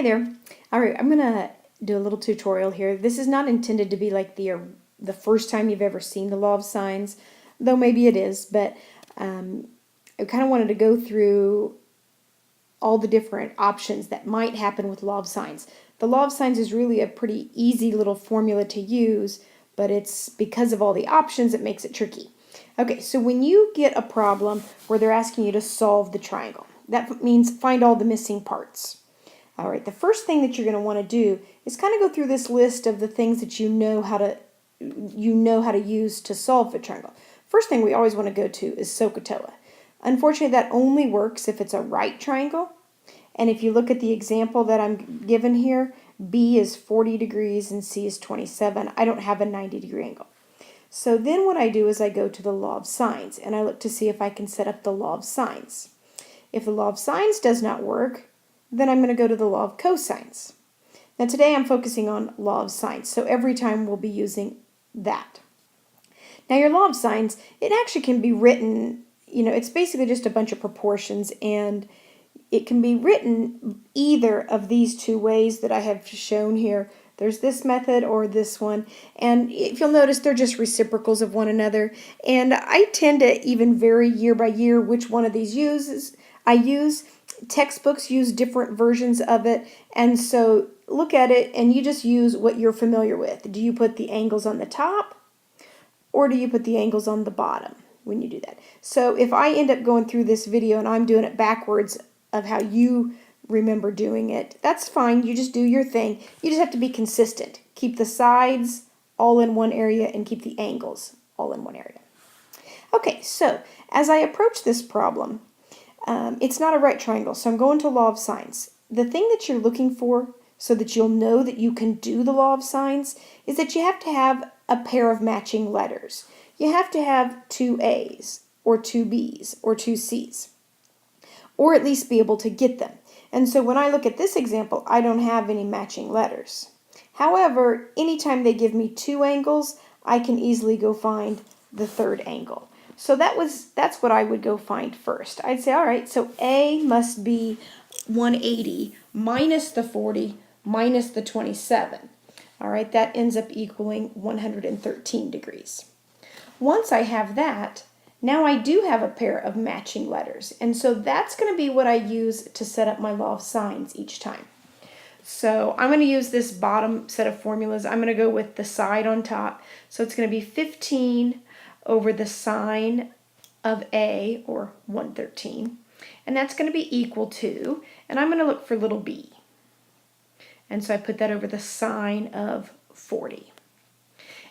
Hi there. All right, I'm gonna do a little tutorial here. This is not intended to be like the first time you've ever seen the law of sines, though maybe it is, but I kind of wanted to go through all the different options that might happen with law of sines. The law of sines is really a pretty easy little formula to use, but it's because of all the options it makes it tricky. Okay, so when you get a problem where they're asking you to solve the triangle, that means find all the missing parts. All right, the first thing that you're going to want to do is kind of go through this list of the things that you know how to use to solve a triangle. First thing we always want to go to is SOHCAHTOA. Unfortunately, that only works if it's a right triangle. And if you look at the example that I'm given here, B is 40 degrees and C is 27. I don't have a 90-degree angle. So then what I do is I go to the law of sines and I look to see if I can set up the law of sines. If the law of sines does not work, then I'm going to go to the law of cosines. Now today I'm focusing on law of sines, so every time we'll be using that. Now your law of sines, it actually can be written, it's basically just a bunch of proportions, and it can be written either of these two ways that I have shown here. There's this method or this one, and if you'll notice, they're just reciprocals of one another, and I tend to even vary year by year which one of these I use. Textbooks use different versions of it, and so look at it and you just use what you're familiar with. Do you put the angles on the top or do you put the angles on the bottom when you do that? So if I end up going through this video and I'm doing it backwards of how you remember doing it, that's fine. You just do your thing. You just have to be consistent. Keep the sides all in one area and keep the angles all in one area. Okay, so as I approach this problem, it's not a right triangle, so I'm going to law of sines. The thing that you're looking for so that you'll know that you can do the law of sines is that you have to have a pair of matching letters. You have to have two A's or two B's or two C's, or at least be able to get them. And so when I look at this example, I don't have any matching letters. However, anytime they give me two angles, I can easily go find the third angle. So that's what I would go find first. I'd say, all right, so A must be 180 minus the 40 minus the 27. All right, that ends up equaling 113 degrees. Once I have that, now I do have a pair of matching letters. And so that's going to be what I use to set up my law of sines each time. So I'm going to use this bottom set of formulas. I'm going to go with the side on top. So it's going to be 15 over the sine of A, or 113, and that's going to be equal to, and I'm going to look for little b, and so I put that over the sine of 40.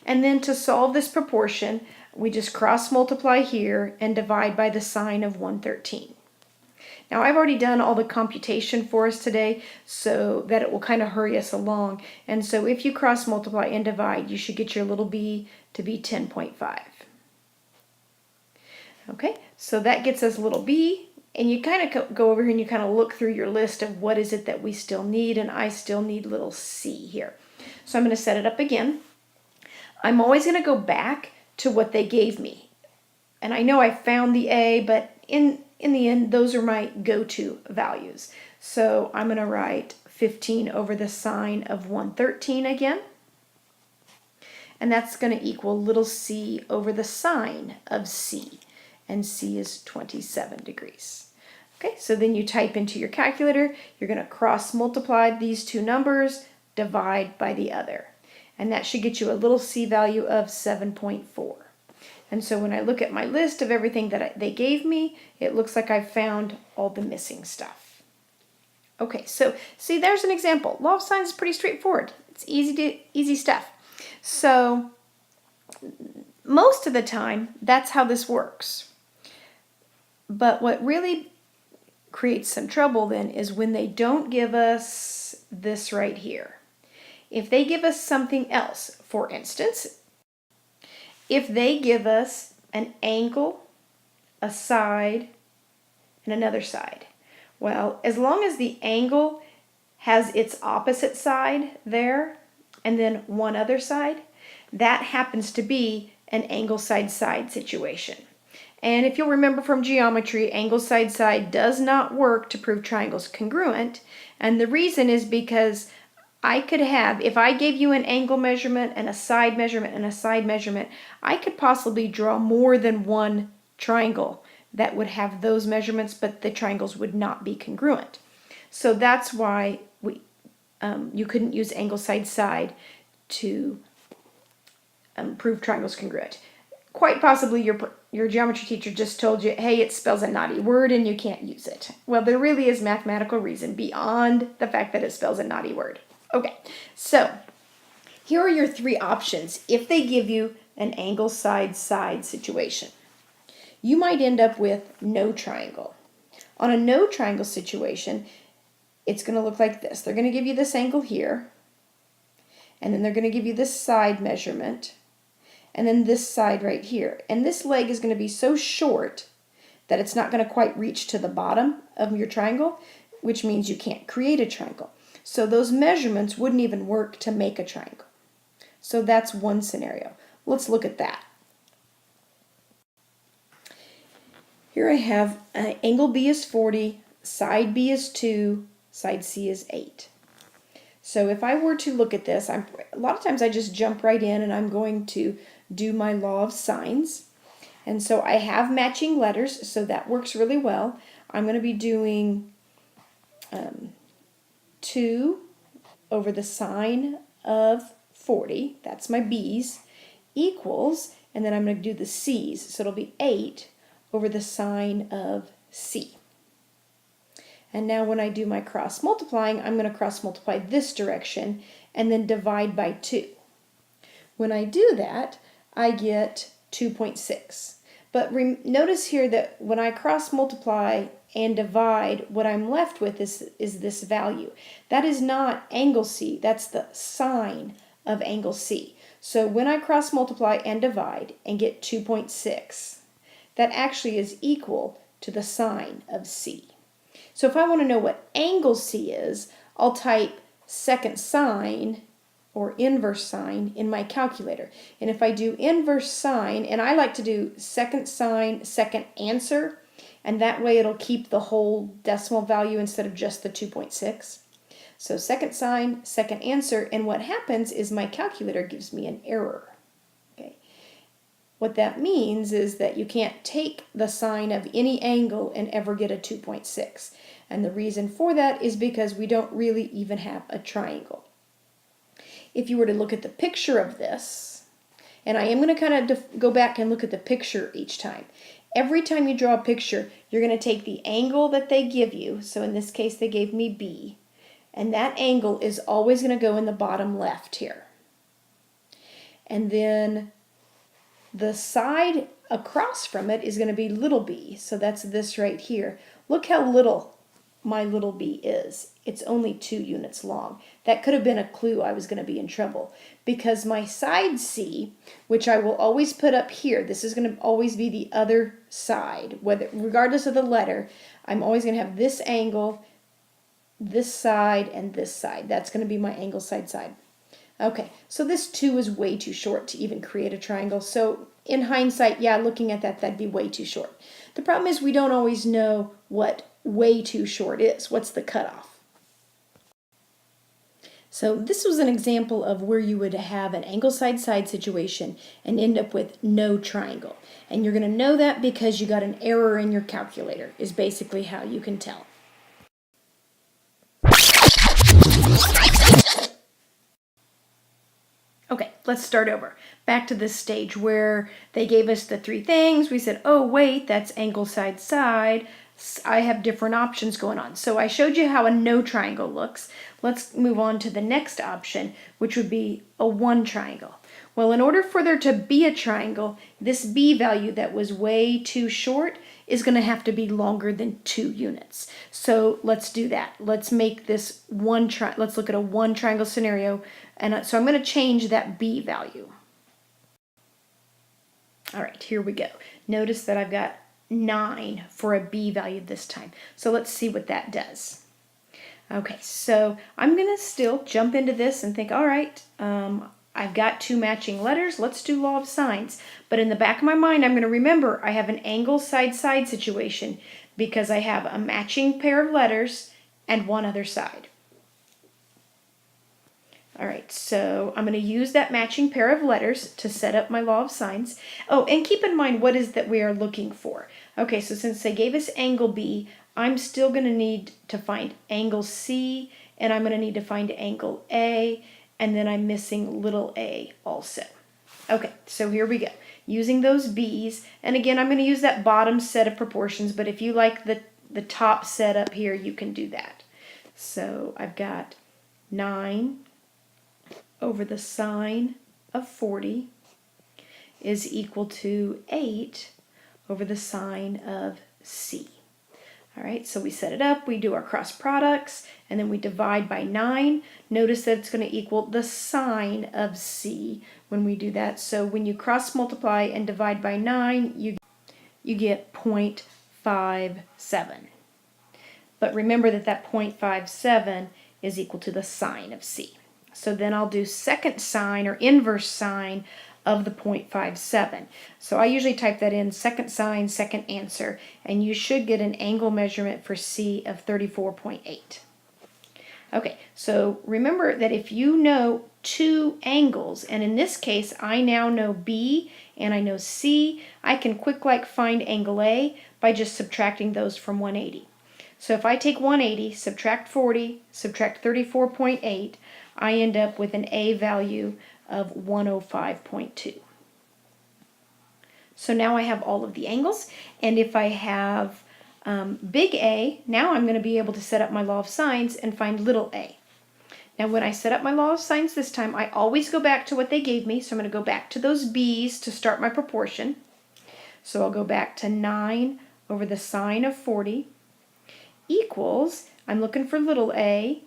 And then to solve this proportion, we just cross multiply here and divide by the sine of 113. Now I've already done all the computation for us today so that it will kind of hurry us along, and so if you cross multiply and divide, you should get your little b to be 10.5. Okay, so that gets us little b, and you kind of go over here and you kind of look through your list of what is it that we still need, and I still need little c here. So I'm going to set it up again. I'm always going to go back to what they gave me. And I know I found the a, but in the end, those are my go-to values. So I'm going to write 15 over the sine of 113 again. And that's going to equal little c over the sine of c. And C is 27 degrees. Okay, so then you type into your calculator, you're going to cross multiply these two numbers, divide by the other. And that should get you a little c value of 7.4. And so when I look at my list of everything that they gave me, it looks like I've found all the missing stuff. Okay, so see, there's an example. Law of sines is pretty straightforward. It's easy stuff. So most of the time, that's how this works. But what really creates some trouble then is when they don't give us this right here. If they give us something else, for instance, if they give us an angle, a side, and another side, well, as long as the angle has its opposite side there and then one other side, that happens to be an angle side-side situation. And if you'll remember from geometry, angle side side does not work to prove triangles congruent. And the reason is because I could have, if I gave you an angle measurement and a side measurement and a side measurement, I could possibly draw more than one triangle that would have those measurements, but the triangles would not be congruent. So that's why you couldn't use angle side side to prove triangles congruent. Quite possibly your geometry teacher just told you, hey, it spells a naughty word and you can't use it. Well, there really is mathematical reason beyond the fact that it spells a naughty word. Okay, so here are your three options if they give you an angle side side situation. You might end up with no triangle. On a no triangle situation, it's going to look like this. They're going to give you this angle here, and then they're going to give you this side measurement, and then this side right here. And this leg is going to be so short that it's not going to quite reach to the bottom of your triangle, which means you can't create a triangle. So those measurements wouldn't even work to make a triangle. So that's one scenario. Let's look at that. Here I have angle B is 40, side B is 2, side C is 8. So if I were to look at this, a lot of times I just jump right in and I'm going to do my law of sines. And so I have matching letters, so that works really well. I'm going to be doing 2 over the sine of 40, that's my B's, equals, and then I'm going to do the C's, so it'll be 8 over the sine of C. And now when I do my cross multiplying, I'm going to cross multiply this direction and then divide by 2. When I do that, I get 2.6. But notice here that when I cross multiply and divide, what I'm left with is this value. That is not angle C, that's the sine of angle C. So when I cross multiply and divide and get 2.6, that actually is equal to the sine of C. So if I want to know what angle C is, I'll type second sine or inverse sine in my calculator. And if I do inverse sine, and I like to do second sine, second answer, and that way it'll keep the whole decimal value instead of just the 2.6. So second sine, second answer, and what happens is my calculator gives me an error. Okay. What that means is that you can't take the sine of any angle and ever get a 2.6. And the reason for that is because we don't really even have a triangle. If you were to look at the picture of this, and I am going to kind of go back and look at the picture each time. Every time you draw a picture, you're going to take the angle that they give you, so in this case they gave me B, and that angle is always going to go in the bottom left here. And then the side across from it is going to be little b, so that's this right here. Look how little my little b is. It's only 2 units long. That could have been a clue I was going to be in trouble, because my side C, which I will always put up here, this is going to always be the other side, regardless of the letter. I'm always going to have this angle, this side, and this side. That's going to be my angle side side. Okay, so this 2 is way too short to even create a triangle. So in hindsight, yeah, looking at that, that'd be way too short. The problem is we don't always know what way too short is. What's the cutoff? So this was an example of where you would have an angle side side situation and end up with no triangle. And you're going to know that because you got an error in your calculator, is basically how you can tell. Okay, let's start over. Back to this stage where they gave us the 3 things. We said, oh wait, that's angle side side. I have different options going on. So I showed you how a no triangle looks. Let's move on to the next option, which would be a 1 triangle. Well, in order for there to be a triangle, this B value that was way too short is going to have to be longer than 2 units. So let's do that. Let's make this let's look at a 1 triangle scenario. And so I'm going to change that B value. All right, here we go. Notice that I've got 9 for a B value this time. So let's see what that does. Okay, so I'm going to still jump into this and think, all right, I I've got two matching letters. Let's do law of sines. But in the back of my mind, I'm going to remember I have an angle side-side situation because I have a matching pair of letters and one other side. All right, so I'm going to use that matching pair of letters to set up my law of sines. Oh, and keep in mind what is that we are looking for. Okay, so since they gave us angle B, I'm still going to need to find angle C, and I'm going to need to find angle A, and then I'm missing little a also. Okay, so here we go. Using those B's, and again, I'm going to use that bottom set of proportions, but if you like the top set up here, you can do that. So I've got 9 over the sine of 40 is equal to 8 over the sine of C. All right, so we set it up, we do our cross products, and then we divide by 9. Notice that it's going to equal the sine of C when we do that. So when you cross multiply and divide by 9, you get 0.57. But remember that 0.57 is equal to the sine of C. So then I'll do second sine or inverse sine of the 0.57. So I usually type that in second sine, second answer, and you should get an angle measurement for C of 34.8. Okay, so remember that if you know two angles, and in this case I now know B and I know C, I can quick like find angle A by just subtracting those from 180. So if I take 180, subtract 40, subtract 34.8, I end up with an A value of 105.2. So now I have all of the angles, and if I have big A, now I'm going to be able to set up my law of sines and find little a. Now when I set up my law of sines this time, I always go back to what they gave me, so I'm going to go back to those B's to start my proportion. So I'll go back to 9 over the sine of 40 equals, I'm looking for little a,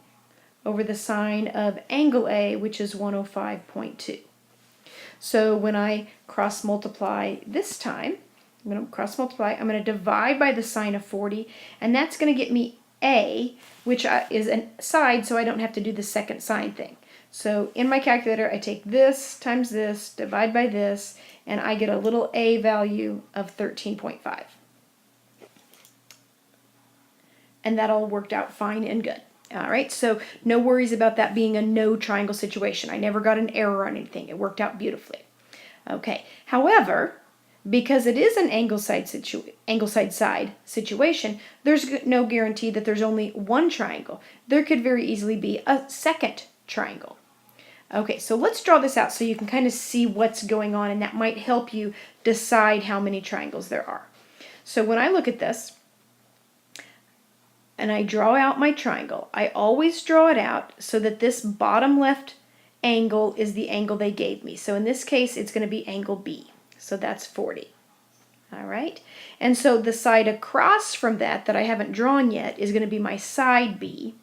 over the sine of angle A, which is 105.2. So when I cross multiply this time, I'm going to divide by the sine of 40, and that's going to get me A, which is a side, so I don't have to do the second sine thing. So in my calculator, I take this times this, divide by this, and I get a little a value of 13.5. And that all worked out fine and good. All right, so no worries about that being a no triangle situation. I never got an error on anything. It worked out beautifully. Okay, however, because it is an angle side side situation, there's no guarantee that there's only one triangle. There could very easily be a second triangle. Okay, so let's draw this out so you can kind of see what's going on, and that might help you decide how many triangles there are. So when I look at this, and I draw out my triangle, I always draw it out so that this bottom left angle is the angle they gave me. So in this case, it's going to be angle B. So that's 40. All right. And so the side across from that I haven't drawn yet is going to be my side B.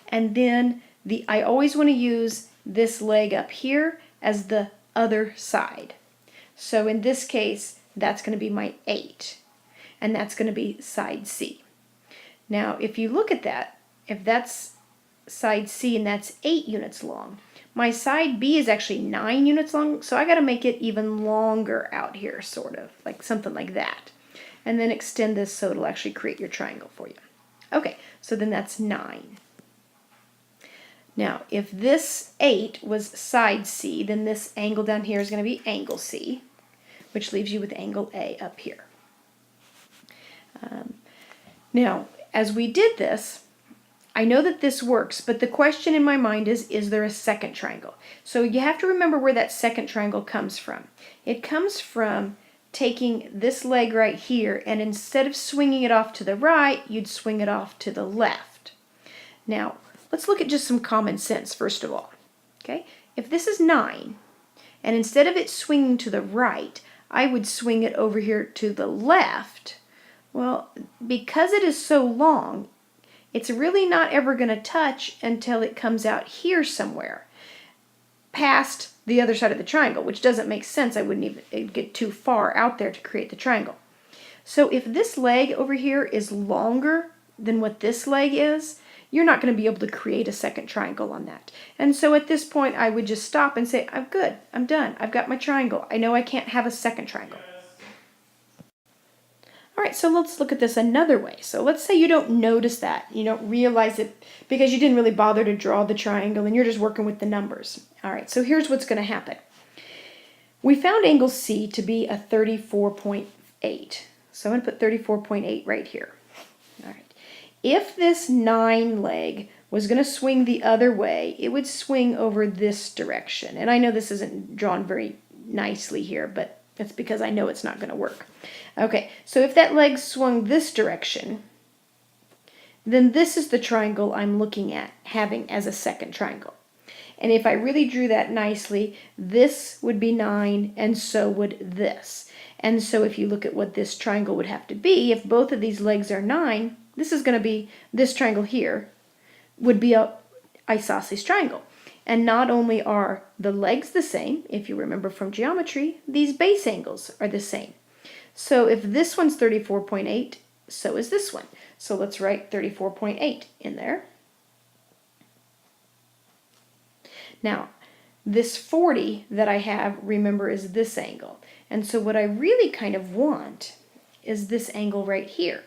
And then I always want to use this leg up here as the other side. So in this case, that's going to be my 8. And that's going to be side C. Now, if you look at that, if that's side C and that's 8 units long, my side B is actually 9 units long, so I got to make it even longer out here, sort of, like something like that. And then extend this so it'll actually create your triangle for you. Okay, so then that's 9. Now, if this 8 was side C, then this angle down here is going to be angle C, which leaves you with angle A up here. Now, as we did this, I know that this works, but the question in my mind is there a second triangle? So you have to remember where that second triangle comes from. It comes from taking this leg right here, and instead of swinging it off to the right, you'd swing it off to the left. Now, let's look at just some common sense first of all. Okay, if this is 9, and instead of it swinging to the right, I would swing it over here to the left. Well, because it is so long, it's really not ever going to touch until it comes out here somewhere, past the other side of the triangle, which doesn't make sense. I wouldn't even get too far out there to create the triangle. So if this leg over here is longer than what this leg is, you're not going to be able to create a second triangle on that. And so at this point, I would just stop and say, I'm good, I'm done, I've got my triangle. I know I can't have a second triangle. All right, so let's look at this another way. So let's say you don't notice that, you don't realize it because you didn't really bother to draw the triangle and you're just working with the numbers. All right, so here's what's going to happen. We found angle C to be a 34.8. So I'm going to put 34.8 right here. All right. If this 9 leg was going to swing the other way, it would swing over this direction. And I know this isn't drawn very nicely here, but that's because I know it's not going to work. Okay, so if that leg swung this direction, then this is the triangle I'm looking at having as a second triangle. And if I really drew that nicely, this would be 9, and so would this. And so if you look at what this triangle would have to be, if both of these legs are 9, this is going to be, this triangle here would be a isosceles triangle. And not only are the legs the same, if you remember from geometry, these base angles are the same. So if this one's 34.8, so is this one. So let's write 34.8 in there. Now, this 40 that I have, remember, is this angle. And so what I really kind of want is this angle right here.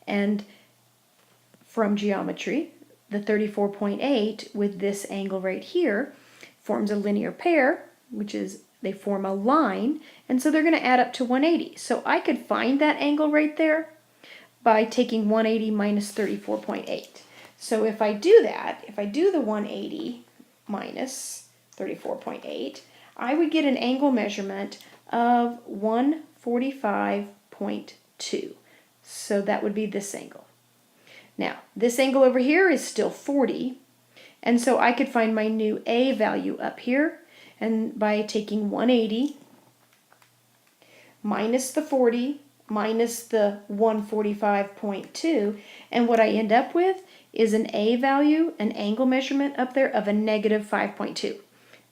And from geometry, the 34.8 with this angle right here forms a linear pair, which is they form a line, and so they're going to add up to 180. So I could find that angle right there by taking 180 minus 34.8. So if I do that, if I do the 180 minus 34.8, I would get an angle measurement of 145.2. So that would be this angle. Now, this angle over here is still 40, and so I could find my new A value up here, and by taking 180 minus the 40 minus the 145.2, and what I end up with is an A value, an angle measurement up there of a negative 5.2.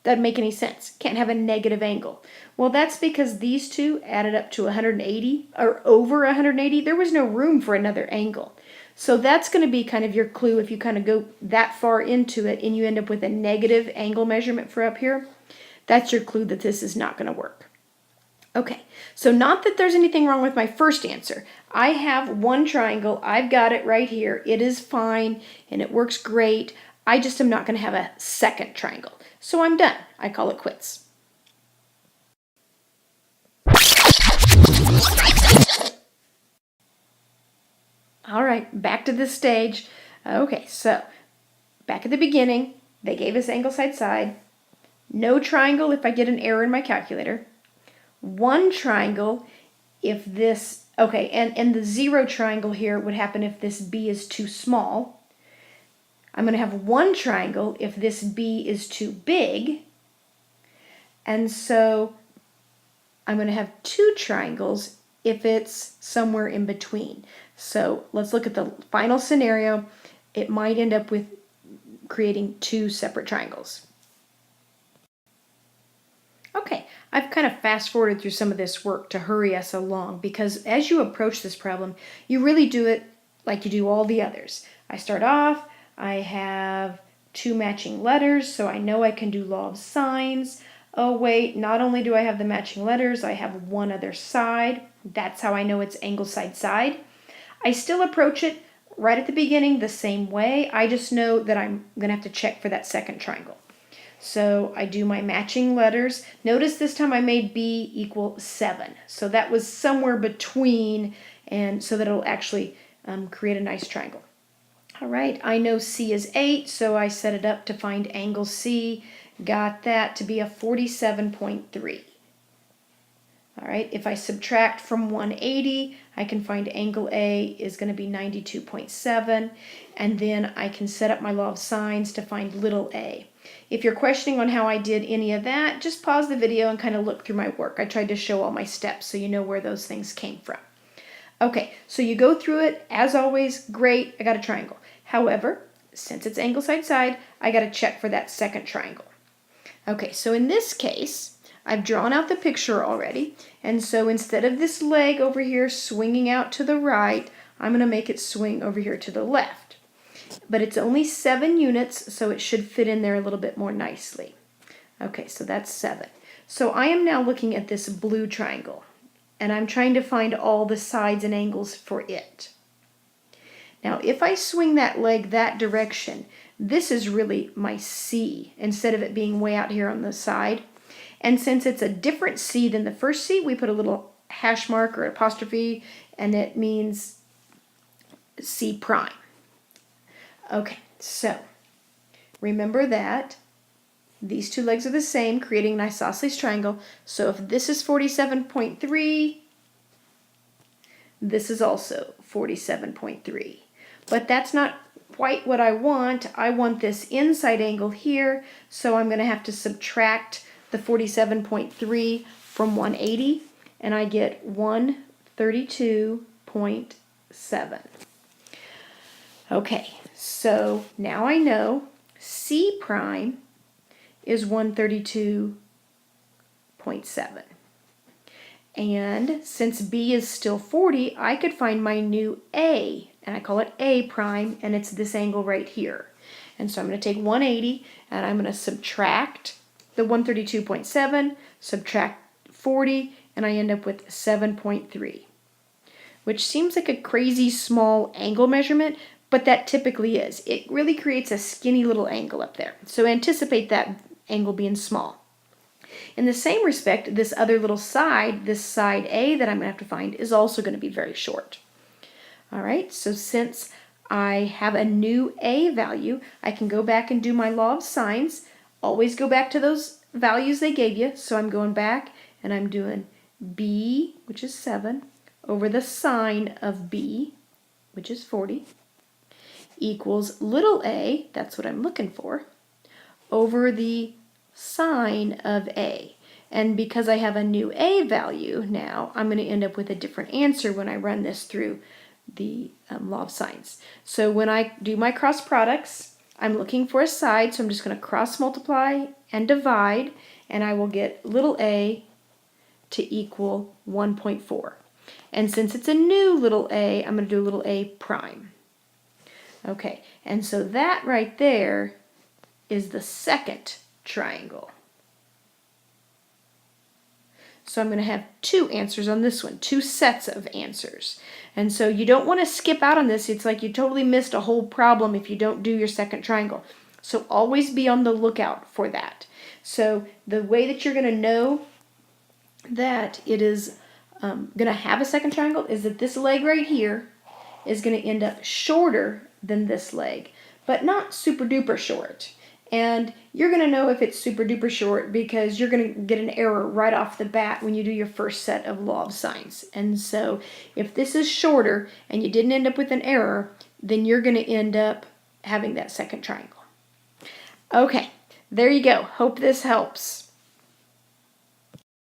Doesn't make any sense. Can't have a negative angle. Well, that's because these two added up to 180 or over 180. There was no room for another angle. So that's going to be kind of your clue if you kind of go that far into it and you end up with a negative angle measurement for up here. That's your clue that this is not going to work. Okay, so not that there's anything wrong with my first answer. I have one triangle. I've got it right here. It is fine and it works great. I just am not going to have a second triangle. So I'm done. I call it quits. All right, back to this stage. Okay, so back at the beginning, they gave us angle side side. No triangle if I get an error in my calculator. One triangle if this, okay, and the 0 triangle here would happen if this B is too small. I'm going to have one triangle if this B is too big. And so I'm going to have two triangles if it's somewhere in between. So let's look at the final scenario. It might end up with creating two separate triangles. Okay, I've kind of fast forwarded through some of this work to hurry us along because as you approach this problem, you really do it like you do all the others. I start off, I have two matching letters, so I know I can do law of sines. Oh wait, not only do I have the matching letters, I have one other side. That's how I know it's angle side side. I still approach it right at the beginning the same way. I just know that I'm going to have to check for that second triangle. So I do my matching letters. Notice this time I made B equal 7. So that was somewhere between, and so that it'll actually create a nice triangle. All right, I know C is 8, so I set it up to find angle C. Got that to be a 47.3. All right, if I subtract from 180, I can find angle A is going to be 92.7, and then I can set up my law of sines to find little a. If you're questioning on how I did any of that, just pause the video and kind of look through my work. I tried to show all my steps so you know where those things came from. Okay, so you go through it. As always, great, I got a triangle. However, since it's angle side side, I got to check for that second triangle. Okay, so in this case, I've drawn out the picture already, and so instead of this leg over here swinging out to the right, I'm going to make it swing over here to the left. But it's only 7 units, so it should fit in there a little bit more nicely. Okay, so that's 7. So I am now looking at this blue triangle, and I'm trying to find all the sides and angles for it. Now, if I swing that leg that direction, this is really my C, instead of it being way out here on the side. And since it's a different C than the first C, we put a little hash mark or apostrophe, and it means C prime. Okay, so remember that these two legs are the same, creating an isosceles triangle. So if this is 47.3, this is also 47.3. But that's not quite what I want. I want this inside angle here, so I'm going to have to subtract the 47.3 from 180, and I get 132.7. Okay, so now I know C prime is 132.7. And since B is still 40, I could find my new A, and I call it A prime, and it's this angle right here. And so I'm going to take 180, and I'm going to subtract the 132.7, subtract 40, and I end up with 7.3, which seems like a crazy small angle measurement, but that typically is. It really creates a skinny little angle up there. So anticipate that angle being small. In the same respect, this other little side, this side A that I'm going to have to find, is also going to be very short. All right, so since I have a new A value, I can go back and do my law of sines. Always go back to those values they gave you. So I'm going back and I'm doing B, which is 7, over the sine of B, which is 40, equals little a, that's what I'm looking for, over the sine of A. And because I have a new A value now, I'm going to end up with a different answer when I run this through the law of sines. So when I do my cross products, I'm looking for a side, so I'm just going to cross multiply and divide, and I will get little a to equal 1.4. And since it's a new little a, I'm going to do a little a prime. Okay, and so that right there is the second triangle. So I'm going to have two answers on this one, two sets of answers. And so you don't want to skip out on this. It's like you totally missed a whole problem if you don't do your second triangle. So always be on the lookout for that. So the way that you're going to know that it is going to have a second triangle is that this leg right here is going to end up shorter than this leg, but not super duper short. And you're going to know if it's super duper short because you're going to get an error right off the bat when you do your first set of law of sines. And so if this is shorter and you didn't end up with an error, then you're going to end up having that second triangle. Okay, there you go. Hope this helps.